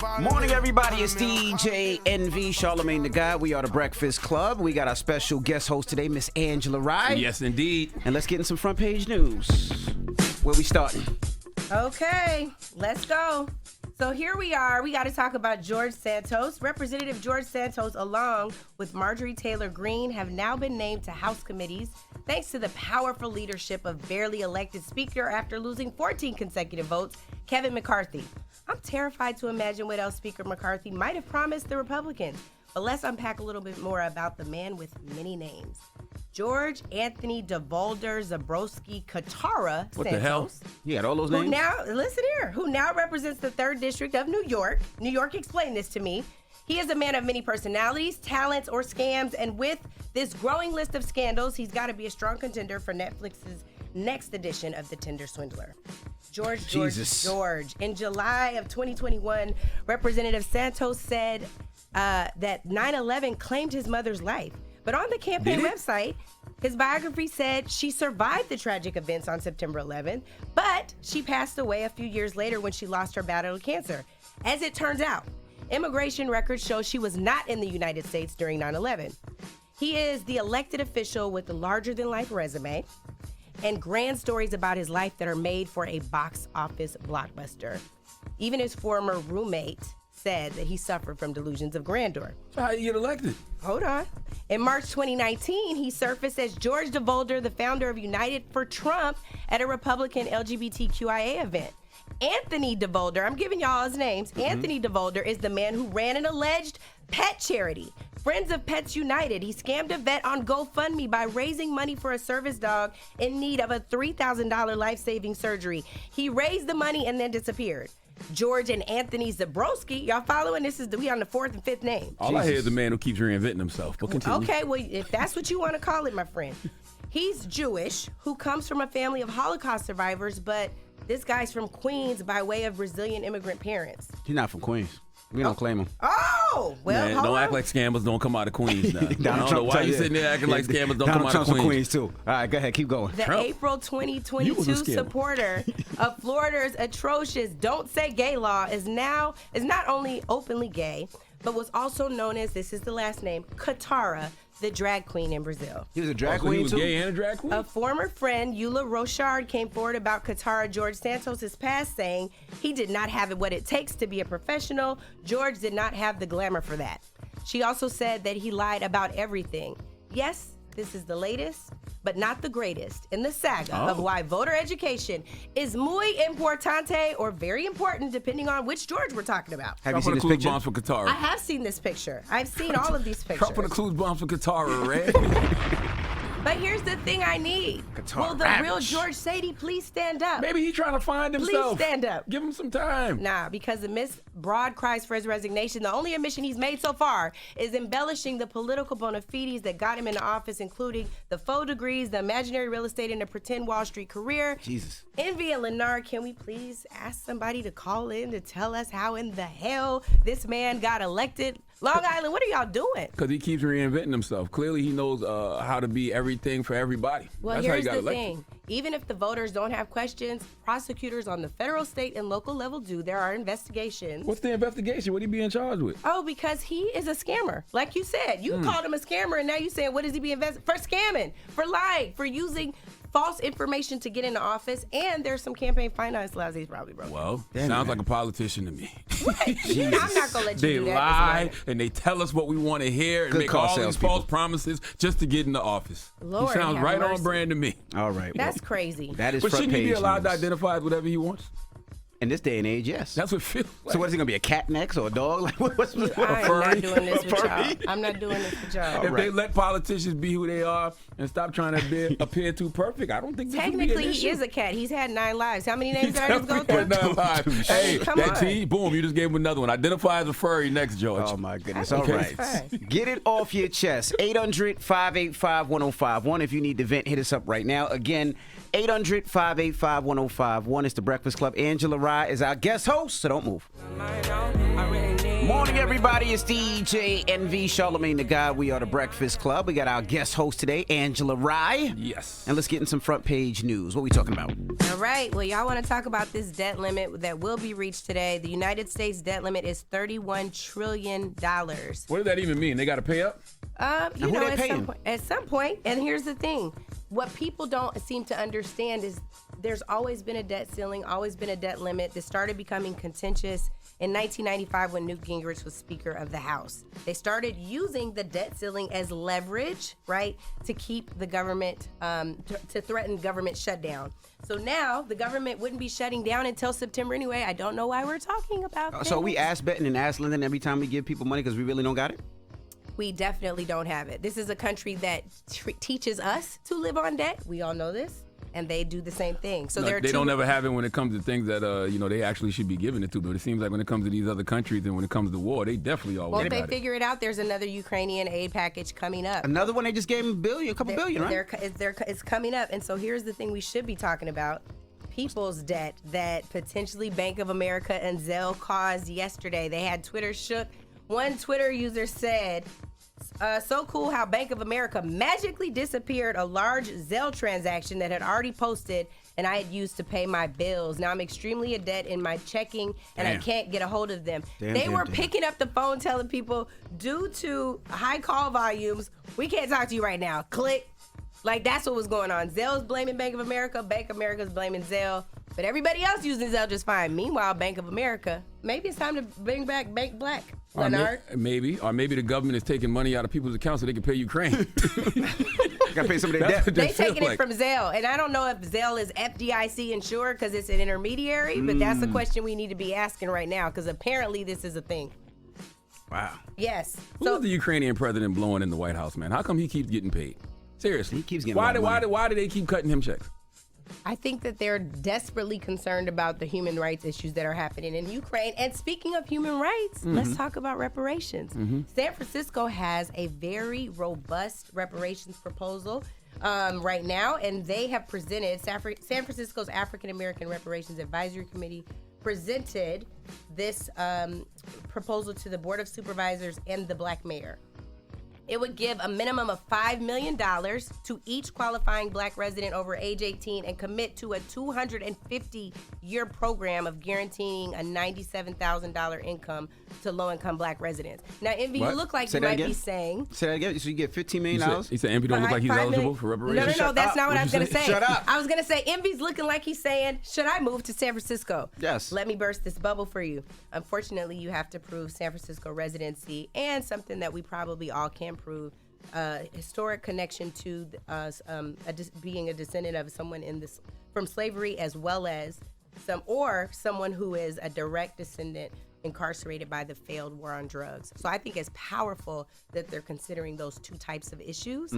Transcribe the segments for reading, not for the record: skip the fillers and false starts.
Morning, everybody. It's DJ NV, Charlamagne the Guy. We are the Breakfast Club. We got our special guest host today, Miss Angela Rye. Yes, indeed. And let's get in some front page news. Where we starting? Okay, let's go. So here we are. We got to talk about George Santos. Representative George Santos, along with Marjorie Taylor Greene, have now been named to House committees thanks to the powerful leadership of barely elected Speaker after losing 14 consecutive votes, Kevin McCarthy. I'm terrified to imagine what else Speaker McCarthy might have promised the Republicans. But let's unpack a little bit more about the man with many names. George Anthony DeVolder Zabrowski Katara Santos. What the hell? You got all those names? Who now represents the 3rd District of New York. New York explained this to me. He is a man of many personalities, talents, or scams. And with this growing list of scandals, he's got to be a strong contender for Netflix's next edition of The Tinder Swindler. George. In July of 2021, Representative Santos said that 9/11 claimed his mother's life. But on the campaign website, his biography said she survived the tragic events on September 11th, but she passed away a few years later when she lost her battle to cancer. As it turns out, immigration records show she was not in the United States during 9/11. He is the elected official with the larger-than-life resume and grand stories about his life that are made for a box office blockbuster. Even his former roommate said that he suffered from delusions of grandeur. So how you get elected? Hold on. In March 2019, he surfaced as George DeVolder, the founder of United for Trump, at a Republican LGBTQIA event. Anthony DeVolder, I'm giving y'all his names. Anthony DeVolder is the man who ran an alleged pet charity, Friends of Pets United. He scammed a vet on GoFundMe by raising money for a service dog in need of a $3,000 life-saving surgery. He raised the money and then disappeared. George and Anthony Zabrowski, y'all following? We on the 4th and 5th name. All I hear is the man who keeps reinventing himself. But continue. Okay, well, if that's what you want to call it, my friend. He's Jewish, who comes from a family of Holocaust survivors, but this guy's from Queens by way of Brazilian immigrant parents. He's not from Queens. We don't claim him. Oh, well, Man, don't act like scammers don't come out of Queens now. I don't know why you sitting there acting like scammers don't come out of Queens. From Queens, too. All right, go ahead. Keep going. The April 2022 supporter of Florida's atrocious Don't Say Gay law is not only openly gay, but was also known as, this is the last name, Katara, the drag queen in Brazil. He was a drag queen, he was too? gay and a drag queen? A former friend, Eula Rochard, came forward about Katara George Santos' past, saying he did not have what it takes to be a professional. George did not have the glamour for that. She also said that he lied about everything. Yes, this is the latest, but not the greatest in the saga of why voter education is muy importante, or very important, depending on which George we're talking about. Have you seen this picture? Bombs for Qatar. I have seen this picture. I've seen all of these pictures. Trump put the clues bombs for Qatar, right? But here's the thing I need. Will the real George Sadie please stand up? Maybe he's trying to find himself. Please stand up. Give him some time. Nah, because amidst broad cries for his resignation, the only admission he's made so far is embellishing the political bona fides that got him into office, including the faux degrees, the imaginary real estate, and a pretend Wall Street career. Jesus. Envy and Lenard, can we please ask somebody to call in to tell us how in the hell this man got elected? Long Island, what are y'all doing? Because he keeps reinventing himself. Clearly, he knows how to be everything for everybody. Well, That's how he here's got the elected. thing. Even if the voters don't have questions, prosecutors on the federal, state, and local level do. There are investigations. What's the investigation? What he being charged with? Oh, because he is a scammer. Like you said, you called him a scammer, and now you're saying, what is he being investigated for? Scamming, for lying, for using false information to get into office, and there's some campaign finance laws he's probably broke. Well, sounds like a politician to me. What? I'm not going to let you do that. They lie, and they tell us what we want to hear, and make all these false promises just to get into office. Lord, he sounds right on brand to me. All right. That's crazy. That is But front shouldn't he page be allowed to news. identify as whatever he wants? In this day and age, yes. That's what it feels like. So what is he going to be, a cat next or a dog? Like, what's I'm not doing this with y'all. I'm not doing this with y'all. If they let politicians be who they are and stop trying to appear too perfect, I don't think this would be an Technically, issue. he is a cat. He's had 9 lives. How many names did I just go through? 9 lives. Hey, Come that on. T, boom, you just gave him another one. Identify as a furry next, George. Oh, my goodness. Okay. All right. Fine. Get it off your chest. 800-585-1051. If you need to vent, hit us up right now. Again, 800-585-1051. It's The Breakfast Club. Angela Rye is our guest host, so don't move. Morning, everybody. It's DJ NV, Charlamagne the Guy. We are the Breakfast Club. We got our guest host today, Angela Rye. Yes. And let's get in some front page news. What are we talking about? All right. Well, y'all want to talk about this debt limit that will be reached today. The United States debt limit is $31 trillion. What does that even mean? They got to pay up? Who they paying? At some point, and here's the thing. What people don't seem to understand is there's always been a debt ceiling, always been a debt limit. This started becoming contentious in 1995 when Newt Gingrich was Speaker of the House. They started using the debt ceiling as leverage, right, to keep the government, to threaten government shutdown. So now the government wouldn't be shutting down until September anyway. I don't know why we're talking about this. So we ass betting and ass lending every time we give people money because we really don't got it? We definitely don't have it. This is a country that teaches us to live on debt. We all know this. And they do the same thing. So they don't ever have it when it comes to things that they actually should be giving it to. But it seems like when it comes to these other countries and when it comes to war, they definitely always. Well, if they figure it out, there's another Ukrainian aid package coming up. Another one they just gave them a couple billion, right? It's coming up. And so here's the thing we should be talking about. People's debt that potentially Bank of America and Zelle caused yesterday. They had Twitter shook. One Twitter user said, so cool how Bank of America magically disappeared a large Zelle transaction that had already posted and I had used to pay my bills. Now I'm extremely in debt in my checking and I can't get a hold of them. They were picking up the phone telling people, due to high call volumes, we can't talk to you right now. Click. Like, that's what was going on. Zelle's blaming Bank of America. Bank of America's blaming Zelle. But everybody else using Zelle just fine. Meanwhile, Bank of America, maybe it's time to bring back Bank Black. Leonard? Or maybe the government is taking money out of people's accounts so they can pay Ukraine. Got to pay some of their debt. They taking it from Zelle. And I don't know if Zelle is FDIC insured because it's an intermediary, but that's the question we need to be asking right now because apparently this is a thing. Wow. Yes. Who's the Ukrainian president blowing in the White House, man? How come he keeps getting paid? Seriously. He keeps getting why do they keep cutting him checks? I think that they're desperately concerned about the human rights issues that are happening in Ukraine. And speaking of human rights, let's talk about reparations. San Francisco has a very robust reparations proposal right now, and they have presented, San Francisco's African American Reparations Advisory Committee presented this proposal to the Board of Supervisors and the Black Mayor. It would give a minimum of $5 million to each qualifying Black resident over age 18 and commit to a 250-year program of guaranteeing a $97,000 income to low-income Black residents. Now, Envy, you look like you might be saying... Say that again. So you get $15 million? He said Envy don't look like he's eligible for reparations? No, that's not what I was going to say. Shut up. I was going to say Envy's looking like he's saying, should I move to San Francisco? Yes. Let me burst this bubble for you. Unfortunately, you have to prove San Francisco residency and something that we probably all can prove, historic connection to being a descendant of someone from slavery, as well as someone who is a direct descendant incarcerated by the failed war on drugs. So I think it's powerful that they're considering those two types of issues,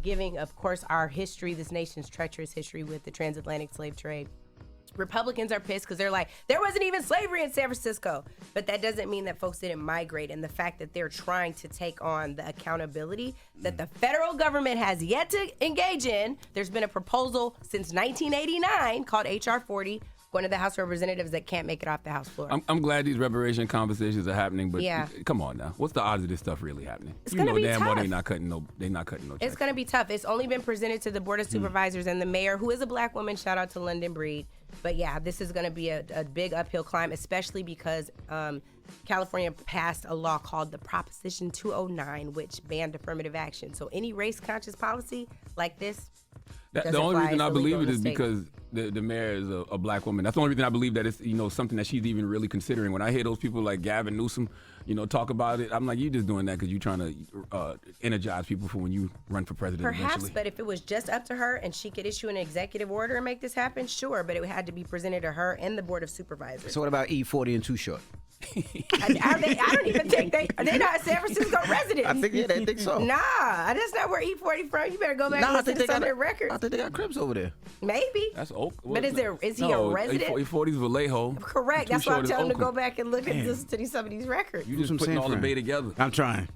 giving, of course, our history, this nation's treacherous history with the transatlantic slave trade. Republicans are pissed because they're like, there wasn't even slavery in San Francisco. But that doesn't mean that folks didn't migrate. And the fact that they're trying to take on the accountability that the federal government has yet to engage in. There's been a proposal since 1989 called H.R. 40, going to the House of Representatives that can't make it off the House floor. I'm glad these reparation conversations are happening, but come on now. What's the odds of this stuff really happening? It's going to be damn tough. well they're not cutting no checks. It's going to be tough. It's only been presented to the Board of Supervisors and the mayor, who is a Black woman. Shout out to London Breed. But yeah, this is going to be a big uphill climb, especially because California passed a law called the Proposition 209, which banned affirmative action. So any race-conscious policy like this, the only reason I believe it is because the mayor is a Black woman. That's the only reason I believe that it's something that she's even really considering. When I hear those people like Gavin Newsom, talk about it, I'm like, you just doing that because you're trying to energize people for when you run for president. Perhaps, eventually. But if it was just up to her and she could issue an executive order and make this happen, sure. But it had to be presented to her and the Board of Supervisors. So what about E40 and Too Short? I don't even think they're not San Francisco residents. I think they think so. Nah, that's not where E40 from. You better go back and listen to some of their records. I think they got cribs over there. Maybe. That's Oak. But is he a resident? E40's Vallejo. Correct. That's why I'm telling him to go back and look at some of these records. You just putting all the bay together. I'm trying.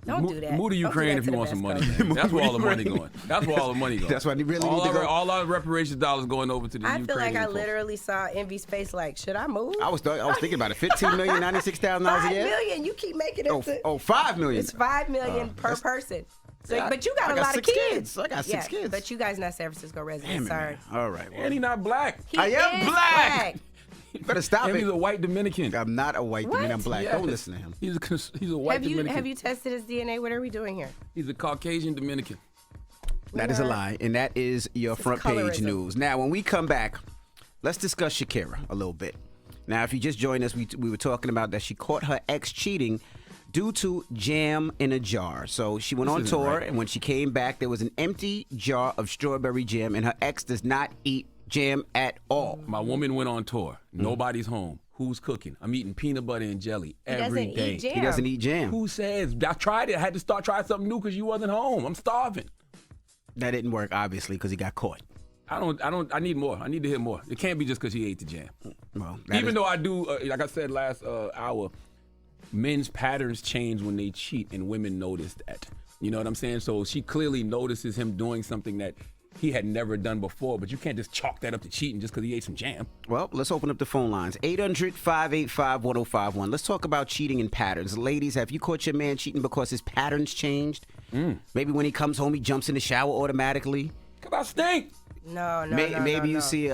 Don't do that. Move to Ukraine if you want some money. Man. That's where all the money going. That's where all the money goes. That's why you really need to go. All our reparations dollars going over to the Ukrainian feel like I folks. literally saw Envy's face like, should I move? I was thinking about it. $15,096,000 a year. $5 million. You keep making it. $5 million. It's $5 million per person. So, Yeah, but you got a lot of kids. I got 6 kids. But you guys not San Francisco residents. Damn it, Sorry. man. All right. Well, And he's not black. I am is black. Better stop And it. he's a white Dominican. I'm not a white dude. I'm black. Yes. Don't listen to him. He's a white Dominican. Have you tested his DNA? What are we doing here? He's a Caucasian Dominican. That is a lie, and that is your front page colorism. news. Now, when we come back, let's discuss Shakira a little bit. Now, if you just joined us, we were talking about that she caught her ex cheating due to jam in a jar. So she went on tour, and when she came back, there was an empty jar of strawberry jam, and her ex does not eat jam at all. My woman went on tour. Nobody's home. Who's cooking? I'm eating peanut butter and jelly every day. Eat jam. He doesn't eat jam. Who says? I tried it. I had to try something new because you wasn't home. I'm starving. That didn't work, obviously, because he got caught. I need more. I need to hear more. It can't be just because he ate the jam. Well, Even though I do, like I said last hour, men's patterns change when they cheat, and women notice that. You know what I'm saying? So she clearly notices him doing something that he had never done before, but you can't just chalk that up to cheating just because he ate some jam. Well, let's open up the phone lines. 800-585-1051. Let's talk about cheating and patterns. Ladies, have you caught your man cheating because his patterns changed? Maybe when he comes home, he jumps in the shower automatically. Because I stink. No. Maybe you see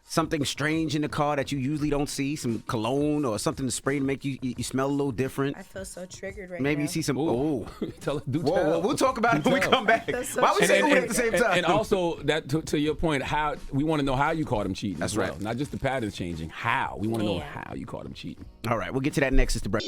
something strange in the car that you usually don't see, some cologne or something to spray to make you smell a little different. I feel so triggered right Maybe now. you see some. Whoa. Tell. Tell. We'll talk about it when we come back. So Why we say triggered. at the same time? And also, that to your point, how we want to know how you caught him cheating. That's as well. right. Not just the patterns changing. How we want to know how you caught him cheating. All right, we'll get to that next. It's the break.